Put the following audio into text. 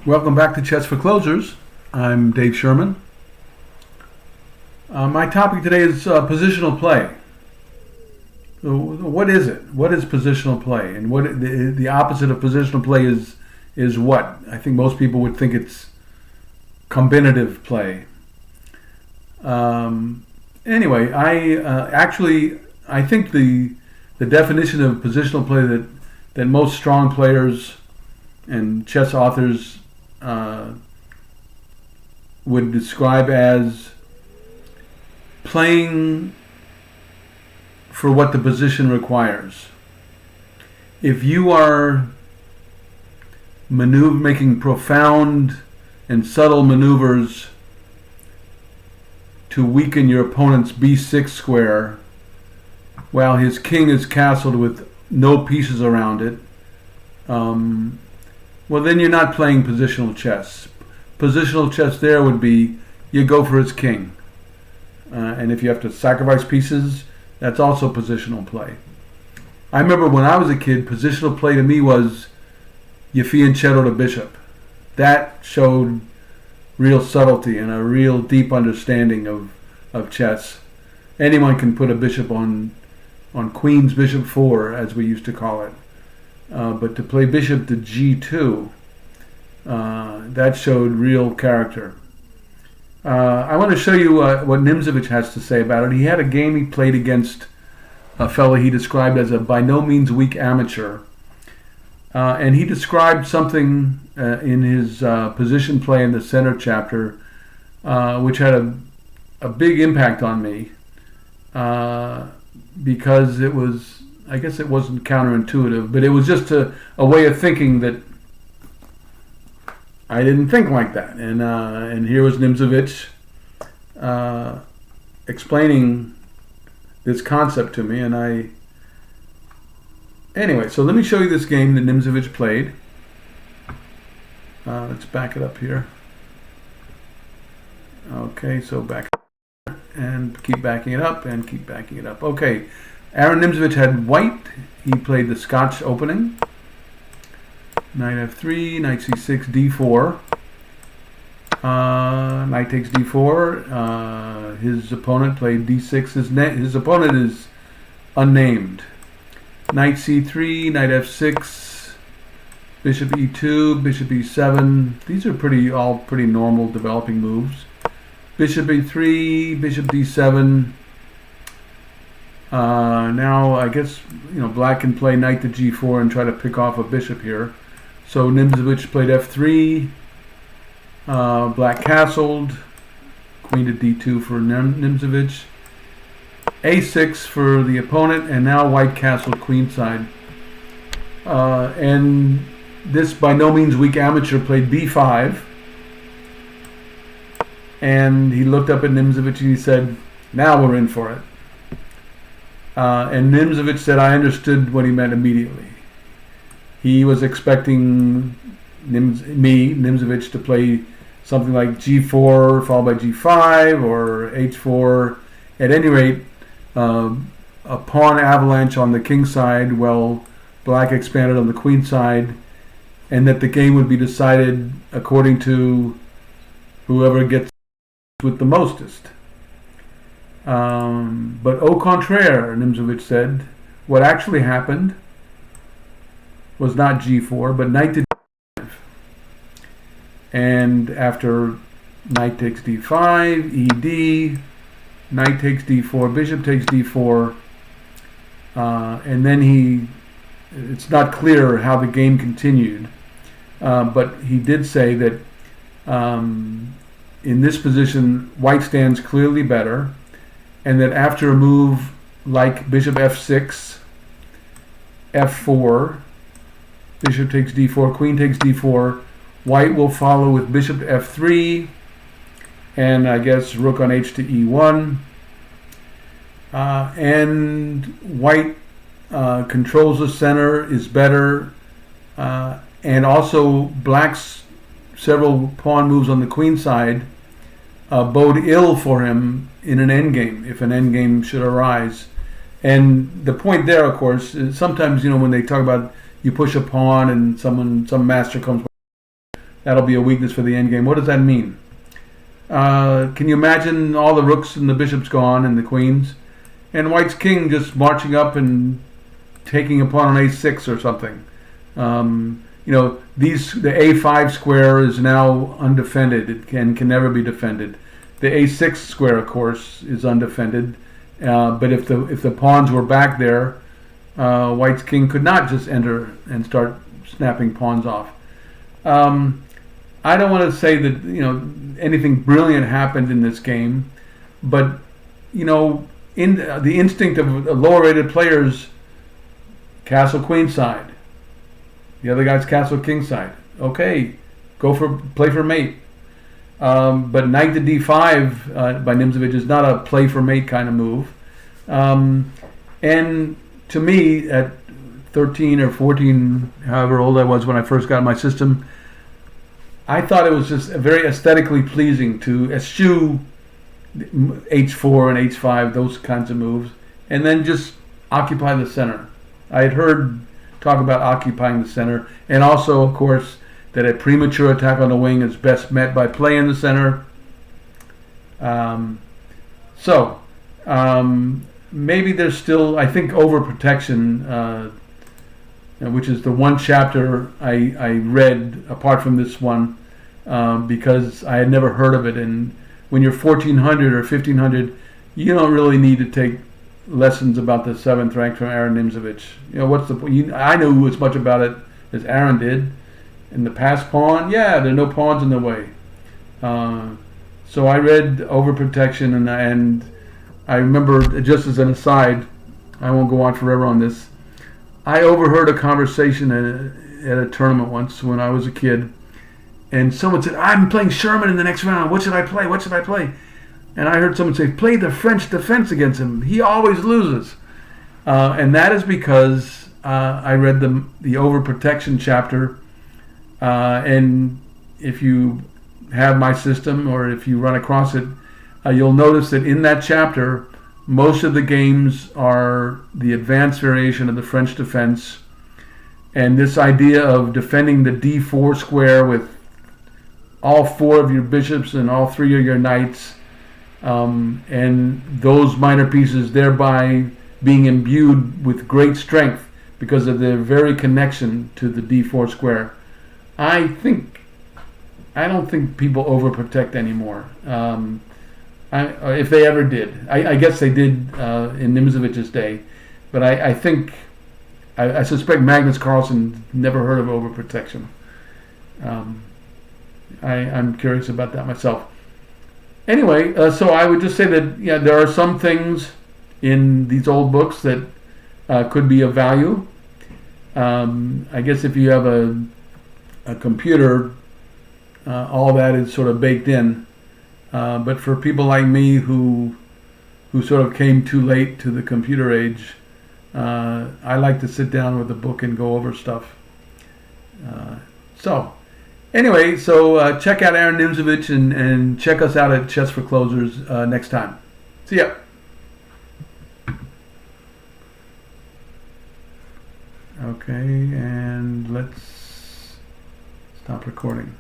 Welcome back to Chess for Closers. I'm Dave Sherman. My topic today is positional play. What is it? What is positional play? And what the opposite of positional play is what? I think most people would think it's combinative play. Anyway, I think the definition of positional play that most strong players and chess authors would describe as playing for what the position requires. If you are making profound and subtle maneuvers to weaken your opponent's b6 square while his king is castled with no pieces around it, well, then you're not playing positional chess. Positional chess there would be you go for his king. And if you have to sacrifice pieces, that's also positional play. I remember when I was a kid, positional play to me was you fianchetto the bishop. That showed real subtlety and a real deep understanding of chess. Anyone can put a bishop on queen's bishop 4, as we used to call it. But to play bishop to g2, that showed real character. I want to show you what Nimzovich has to say about it. He had a game he played against a fellow he described as a by no means weak amateur. And he described something in his position play in the center chapter which had a big impact on me because it was, I guess it wasn't counterintuitive, but it was just a way of thinking that I didn't think like that. And here was Nimzovich explaining this concept to me, anyway, so let me show you this game that Nimzovich played. Let's back it up here. Okay, so back and keep backing it up and keep backing it up. Okay, Aaron Nimzovich had white. He played the Scotch opening. Knight f3, knight c6, d4. Knight takes d4. His opponent played d6. His opponent is unnamed. Knight c3, knight f6, bishop e2, bishop e7. These are all pretty normal developing moves. Bishop e3, bishop d7. Now I guess black can play knight to g4 and try to pick off a bishop here. So Nimzovich played f3. Black castled. Queen to d2 for Nimzovich. a6 for the opponent, and now white castled queenside. And this by no means weak amateur played b5. And he looked up at Nimzovich and he said, now we're in for it. And Nimzovich said, I understood what he meant immediately. He was expecting Nimzovich, to play something like g4 followed by g5 or h4. At any rate, a pawn avalanche on the king side while black expanded on the queen side, and that the game would be decided according to whoever gets with the mostest. But au contraire, Nimzovich said, what actually happened was not g4, but knight to d5. And after knight takes d5, ed, knight takes d4, bishop takes d4, and then it's not clear how the game continued, but he did say that in this position, white stands clearly better, and that after a move like bishop f6, f4, bishop takes d4, queen takes d4, white will follow with bishop to f3, and I guess rook on h to e1. And white controls the center, is better, and also black's several pawn moves on the queen side bode ill for him in an endgame, if an endgame should arise. And the point there, of course, is sometimes when they talk about you push a pawn and some master comes that'll be a weakness for the endgame. What does that mean? Can you imagine all the rooks and the bishops gone and the queens, and white's king just marching up and taking a pawn on a6 or something? The a5 square is now undefended. It can never be defended. The a6 square, of course, is undefended. But if the pawns were back there, white's king could not just enter and start snapping pawns off. I don't want to say that anything brilliant happened in this game, but in the instinct of lower-rated players, castle queen side, the other guy's castle king side. Okay, play for mate. But knight to d5 by Nimzowitsch is not a play for mate kind of move. And to me, at 13 or 14, however old I was when I first got my system, I thought it was just very aesthetically pleasing to eschew h4 and h5, those kinds of moves, and then just occupy the center. I had heard talk about occupying the center, and also, of course, that a premature attack on the wing is best met by play in the center. Maybe there's still, I think, Overprotection, which is the one chapter I read apart from this one, because I had never heard of it. And when you're 1400 or 1500, you don't really need to take lessons about the 7th rank from Aaron Nimzowitsch. What's the point? I knew as much about it as Aaron did. In the pass pawn, there are no pawns in the way. So I read Overprotection, and I remember, just as an aside, I won't go on forever on this, I overheard a conversation at a tournament once when I was a kid, and someone said, I'm playing Sherman in the next round. What should I play? What should I play? And I heard someone say, play the French defense against him. He always loses. And that is because I read the Overprotection chapter. And if you have my system, or if you run across it, you'll notice that in that chapter, most of the games are the advanced variation of the French defense. And this idea of defending the d4 square with all 4 of your bishops and all 3 of your knights, and those minor pieces thereby being imbued with great strength because of their very connection to the d4 square. I don't think people overprotect anymore. If they ever did, I guess they did in Nimzovich's day, but I suspect Magnus Carlsen never heard of overprotection. I'm curious about that myself. Anyway, so I would just say that there are some things in these old books that could be of value. I guess if you have a computer, all that is sort of baked in. But for people like me who sort of came too late to the computer age, I like to sit down with a book and go over stuff. Anyway, check out Aaron Nimzowitsch and check us out at Chess for Closers next time. See ya. Okay, and let's stop recording.